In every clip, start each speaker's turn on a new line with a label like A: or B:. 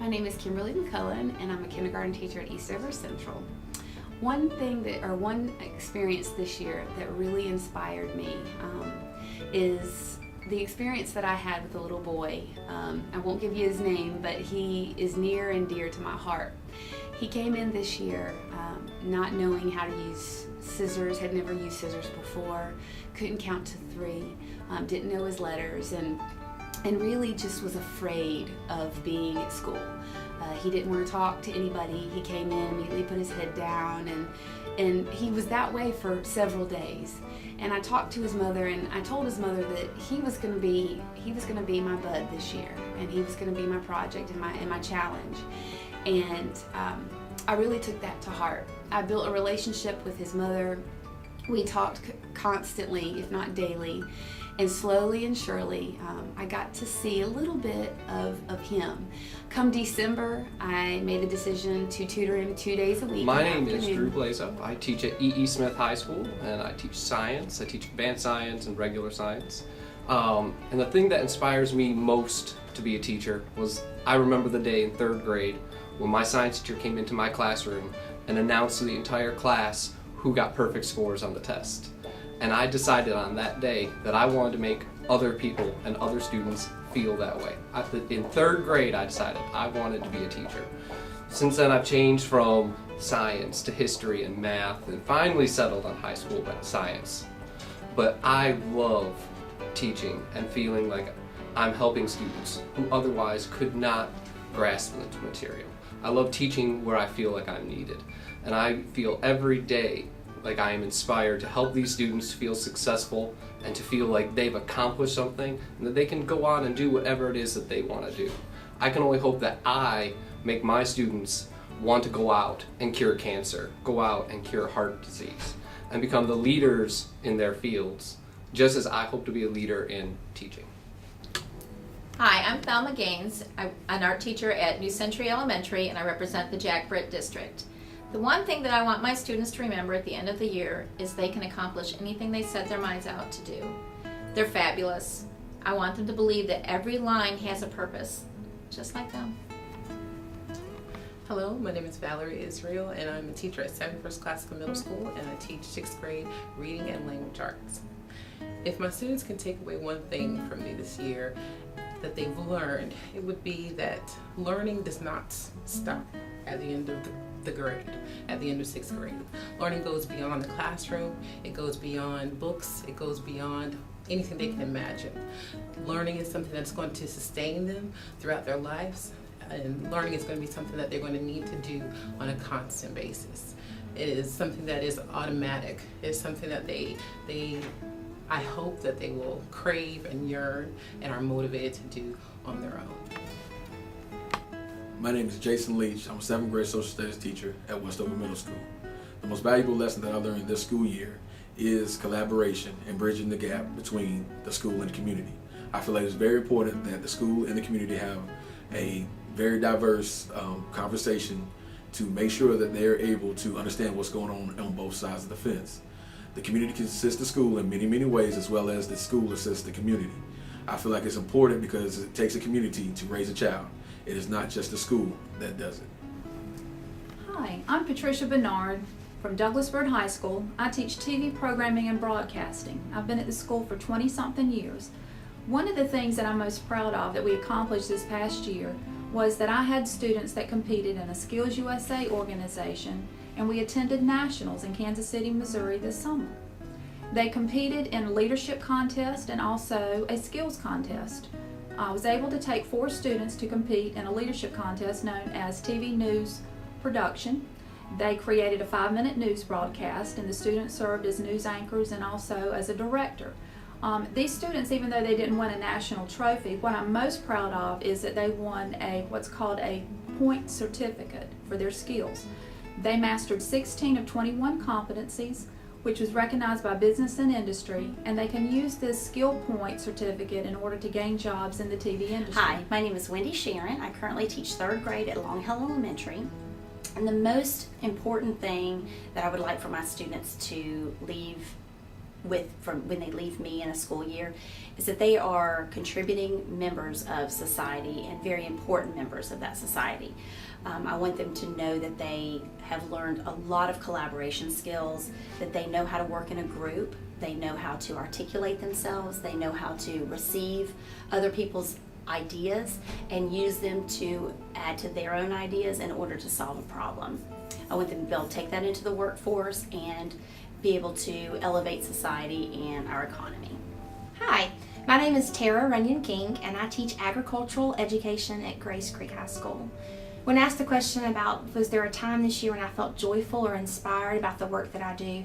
A: My name is Kimberly McCullen, and I'm a kindergarten teacher at Eastover Central. One experience this year that really inspired me is the experience that I had with a little boy. I won't give you his name, but he is near and dear to my heart. He came in this year not knowing how to use scissors, had never used scissors before, couldn't count to 3, didn't know his letters, and really just was afraid of being at school. He didn't want to talk to anybody. He came in, immediately put his head down, and he was that way for several days. And I talked to his mother, and I told his mother that he was going to be my bud this year, and he was going to be my project and my challenge. And I really took that to heart. I built a relationship with his mother. We talked constantly, if not daily. And slowly and surely, I got to see a little bit of him. Come December, I made a decision to tutor him 2 days a week.
B: My name is Blazey. I teach at E.E. Smith High School, and I teach science. I teach advanced science and regular science. And the thing that inspires me most to be a teacher was I remember the day in 3rd grade when my science teacher came into my classroom and announced to the entire class who got perfect scores on the test. And I decided on that day that I wanted to make other people and other students feel that way. In 3rd grade, I decided I wanted to be a teacher. Since then, I've changed from science to history and math, and finally settled on high school science. But I love teaching and feeling like I'm helping students who otherwise could not grasp the material. I love teaching where I feel like I'm needed, and I feel every day like I am inspired to help these students feel successful and to feel like they've accomplished something and that they can go on and do whatever it is that they want to do. I can only hope that I make my students want to go out and cure cancer, go out and cure heart disease, and become the leaders in their fields, just as I hope to be a leader in teaching.
C: Hi, I'm Thelma Games. I'm an art teacher at New Century Elementary, and I represent the Jack Britt District. The one thing that I want my students to remember at the end of the year is they can accomplish anything they set their minds out to do. They're fabulous. I want them to believe that every line has a purpose, just like them.
D: Hello, my name is Valerie Israel, and I'm a teacher at 71st Classical Middle School, and I teach 6th grade reading and language arts. If my students can take away one thing from me this year that they've learned, it would be that learning does not stop at the end of the grade, at the end of 6th grade. Learning goes beyond the classroom, it goes beyond books, it goes beyond anything they can imagine. Learning is something that's going to sustain them throughout their lives, and learning is going to be something that they're going to need to do on a constant basis. It is something that is automatic. It's something that I hope that they will crave and yearn and are motivated to do on their own.
E: My name is Jason Leach. I'm a 7th grade social studies teacher at Westover Middle School. The most valuable lesson that I learned this school year is collaboration and bridging the gap between the school and the community. I feel like it's very important that the school and the community have a very diverse conversation to make sure that they're able to understand what's going on both sides of the fence. The community can assist the school in many, many ways, as well as the school assists the community. I feel like it's important because it takes a community to raise a child. It is not just the school that does it.
F: Hi, I'm Patricia Bernard from Douglasford High School. I teach TV programming and broadcasting. I've been at the school for 20-something years. One of the things that I'm most proud of that we accomplished this past year was that I had students that competed in a Skills USA organization, and we attended nationals in Kansas City, Missouri this summer. They competed in a leadership contest and also a skills contest. I was able to take 4 students to compete in a leadership contest known as TV News Production. They created a 5-minute news broadcast, and the students served as news anchors and also as a director. These students, even though they didn't win a national trophy, what I'm most proud of is that they won what's called a point certificate for their skills. They mastered 16 of 21 competencies, which was recognized by Business and Industry, and they can use this skill point certificate in order to gain jobs in the TV industry.
G: Hi, my name is Wendy Sharon. I currently teach 3rd grade at Long Hill Elementary. And the most important thing that I would like for my students to leave from when they leave me in a school year is that they are contributing members of society and very important members of that society. I want them to know that they have learned a lot of collaboration skills, that they know how to work in a group, they know how to articulate themselves, they know how to receive other people's ideas and use them to add to their own ideas in order to solve a problem. I want them to be able to take that into the workforce and be able to elevate society and our economy.
H: Hi, my name is Tara Runyan King, and I teach agricultural education at Grace Creek High School. When asked the question about was there a time this year when I felt joyful or inspired about the work that I do,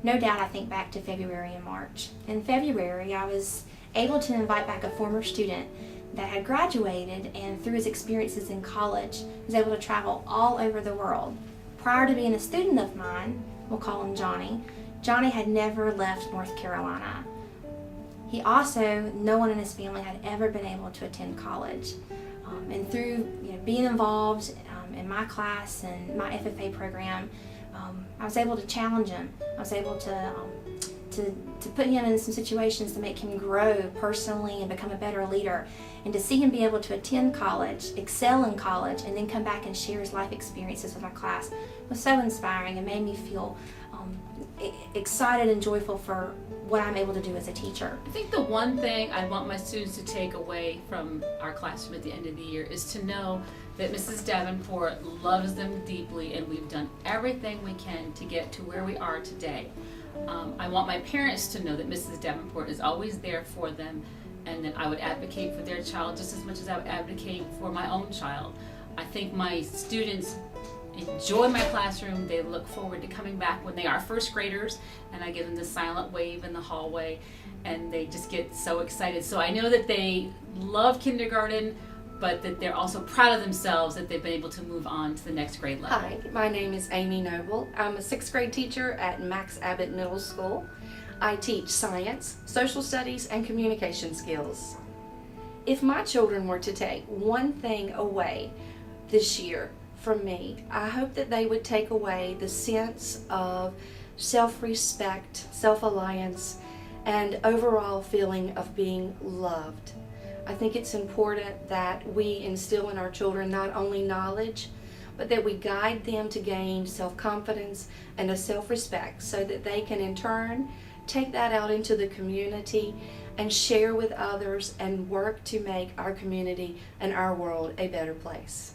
H: no doubt I think back to February and March. In February, I was able to invite back a former student that had graduated and through his experiences in college was able to travel all over the world. Prior to being a student of mine, we'll call him Johnny, Johnny had never left North Carolina. He also, no one in his family had ever been able to attend college. And through being involved in my class and my FFA program, I was able to challenge him. I was able to put him in some situations to make him grow personally and become a better leader. And to see him be able to attend college, excel in college, and then come back and share his life experiences with my class was so inspiring and made me feel excited and joyful for what I'm able to do as a teacher.
I: I think the one thing I want my students to take away from our classroom at the end of the year is to know that Mrs. Davenport loves them deeply, and we've done everything we can to get to where we are today. I want my parents to know that Mrs. Davenport is always there for them, and that I would advocate for their child just as much as I would advocate for my own child. I think my students enjoy my classroom. They look forward to coming back when they are first graders, and I give them the silent wave in the hallway, and they just get so excited. So I know that they love kindergarten, but that they're also proud of themselves that they've been able to move on to the next grade level.
J: Hi, my name is Amy Noble. I'm a 6th grade teacher at Max Abbott Middle School. I teach science, social studies, and communication skills. If my children were to take one thing away this year from me, I hope that they would take away the sense of self-respect, self-reliance, and overall feeling of being loved. I think it's important that we instill in our children not only knowledge, but that we guide them to gain self-confidence and a self-respect so that they can in turn take that out into the community and share with others and work to make our community and our world a better place.